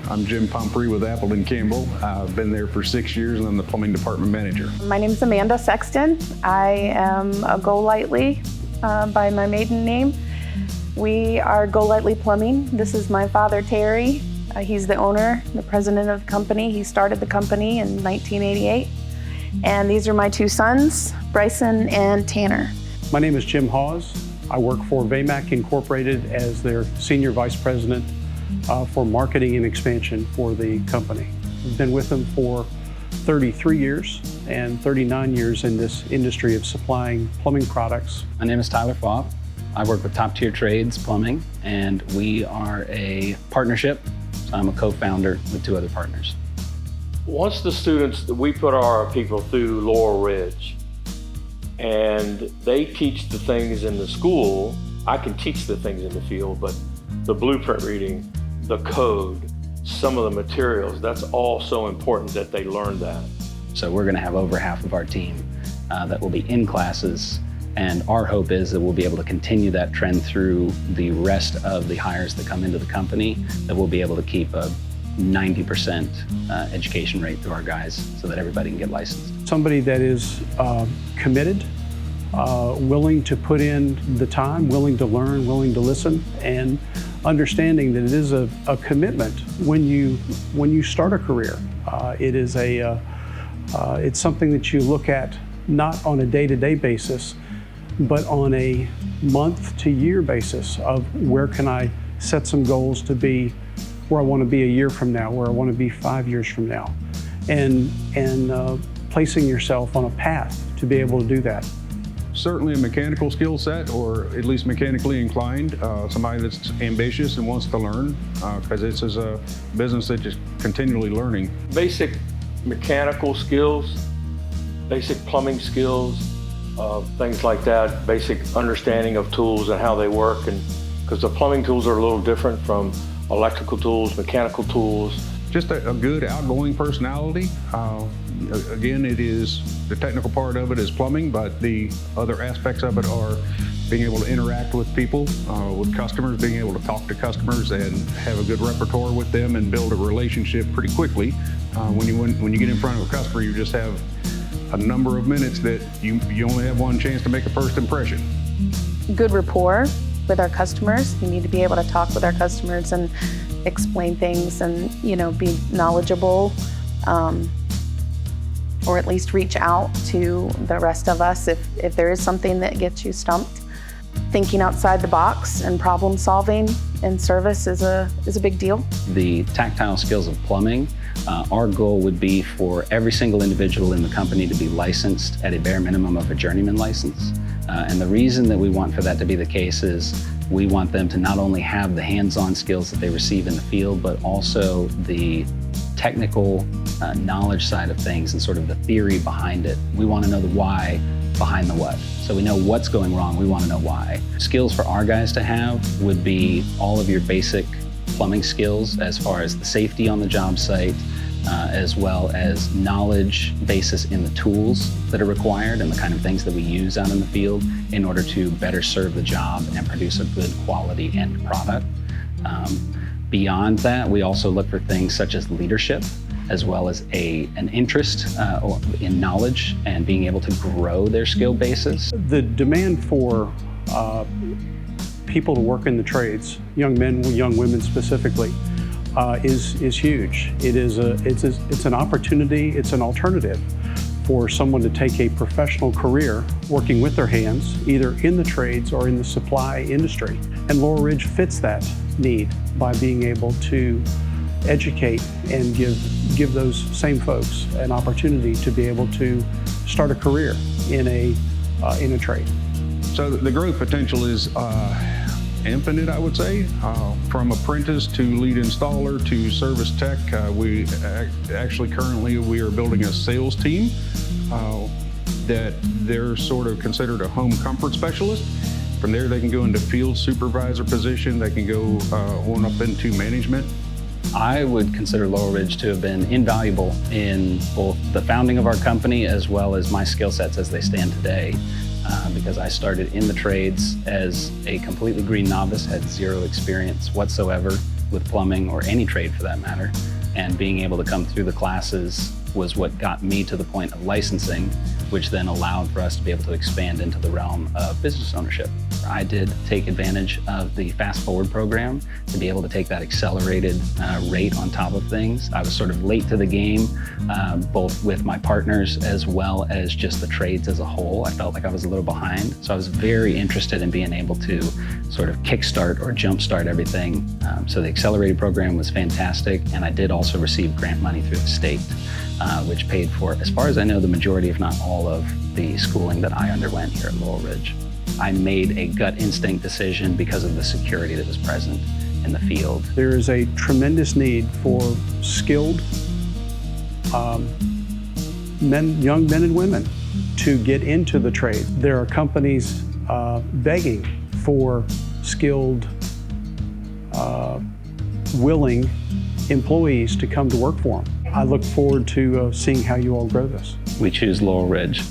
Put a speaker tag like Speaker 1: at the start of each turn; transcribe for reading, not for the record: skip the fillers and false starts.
Speaker 1: I'm Jim Pumphrey with Appleton Campbell. I've been there for 6 years and I'm the plumbing department manager.
Speaker 2: My name is Amanda Sexton. I am a Golightly by my maiden name. We are Golightly Plumbing. This is my father, Terry. He's the owner, the president of the company. He started the company in 1988. And these are my two sons, Bryson and Tanner.
Speaker 3: My name is Jim Hawes. I work for VAMAC Incorporated as their Senior Vice President for Marketing and Expansion for the company. I've been with them for 33 years and 39 years in this industry of supplying plumbing products.
Speaker 4: My name is Tyler Faub. I work with Top Tier Trades Plumbing, and we are a partnership. So I'm a co-founder with two other partners.
Speaker 5: Once the students, we put our people through Laurel Ridge, and they teach the things in the school. I can teach the things in the field, but the blueprint reading, the code, some of the materials, that's all so important that they learn that.
Speaker 4: So we're gonna have over half of our team that will be in classes, and our hope is that we'll be able to continue that trend through the rest of the hires that come into the company, that we'll be able to keep a 90% education rate through our guys so that everybody can get licensed.
Speaker 3: Somebody that is committed, willing to put in the time, willing to learn, willing to listen, and understanding that it is a commitment when you start a career. It's something that you look at not on a day-to-day basis, but on a month to year basis of where can I set some goals to be where I want to be a year from now, where I want to be 5 years from now, and placing yourself on a path to be able to do that.
Speaker 1: Certainly a mechanical skill set, or at least mechanically inclined, somebody that's ambitious and wants to learn, because this is a business that's just continually learning.
Speaker 5: Basic mechanical skills, basic plumbing skills, things like that, basic understanding of tools and how they work, and because the plumbing tools are a little different from electrical tools, mechanical tools.
Speaker 1: Just a good outgoing personality. Again, it is the technical part of it is plumbing, but the other aspects of it are being able to interact with people, with customers, being able to talk to customers and have a good repertoire with them and build a relationship pretty quickly. When you get in front of a customer, you just have a number of minutes that you only have one chance to make a first impression.
Speaker 2: Good rapport with our customers. You need to be able to talk with our customers and explain things and, be knowledgeable, or at least reach out to the rest of us if there is something that gets you stumped. Thinking outside the box and problem solving in service is a big deal.
Speaker 4: The tactile skills of plumbing, our goal would be for every single individual in the company to be licensed at a bare minimum of a journeyman license. And the reason that we want for that to be the case is we want them to not only have the hands-on skills that they receive in the field, but also the technical knowledge side of things and sort of the theory behind it. We want to know the why behind the what. So we know what's going wrong, we want to know why. Skills for our guys to have would be all of your basic plumbing skills as far as the safety on the job site, as well as knowledge basis in the tools that are required and the kind of things that we use out in the field in order to better serve the job and produce a good quality end product. Beyond that, we also look for things such as leadership, as well as an interest in knowledge and being able to grow their skill basis. The
Speaker 3: demand for people to work in the trades, young men, young women specifically, is huge. It's an opportunity, it's an alternative for someone to take a professional career working with their hands, either in the trades or in the supply industry. And Laurel Ridge fits that need by being able to educate and give those same folks an opportunity to be able to start a career in a trade.
Speaker 1: So the growth potential is infinite, I would say. From apprentice to lead installer to service tech, we are building a sales team that they're sort of considered a home comfort specialist. From there, they can go into field supervisor position. They can go on up into management.
Speaker 4: I would consider Laurel Ridge to have been invaluable in both the founding of our company as well as my skill sets as they stand today. Because I started in the trades as a completely green novice, had zero experience whatsoever, with plumbing or any trade for that matter. And being able to come through the classes was what got me to the point of licensing, which then allowed for us to be able to expand into the realm of business ownership. I did take advantage of the FastForward program to be able to take that accelerated rate on top of things. I was sort of late to the game, both with my partners as well as just the trades as a whole. I felt like I was a little behind. So I was very interested in being able to sort of kickstart or jumpstart everything. So the accelerated program was fantastic. And I did also receive grant money through the state, which paid for, as far as I know, the majority, if not all, of the schooling that I underwent here at Laurel Ridge. I made a gut instinct decision because of the security that was present in the field.
Speaker 3: There is a tremendous need for skilled young men and women to get into the trade. There are companies begging for skilled, willing employees to come to work for them. I look forward to seeing how you all grow this.
Speaker 4: We choose Laurel Ridge.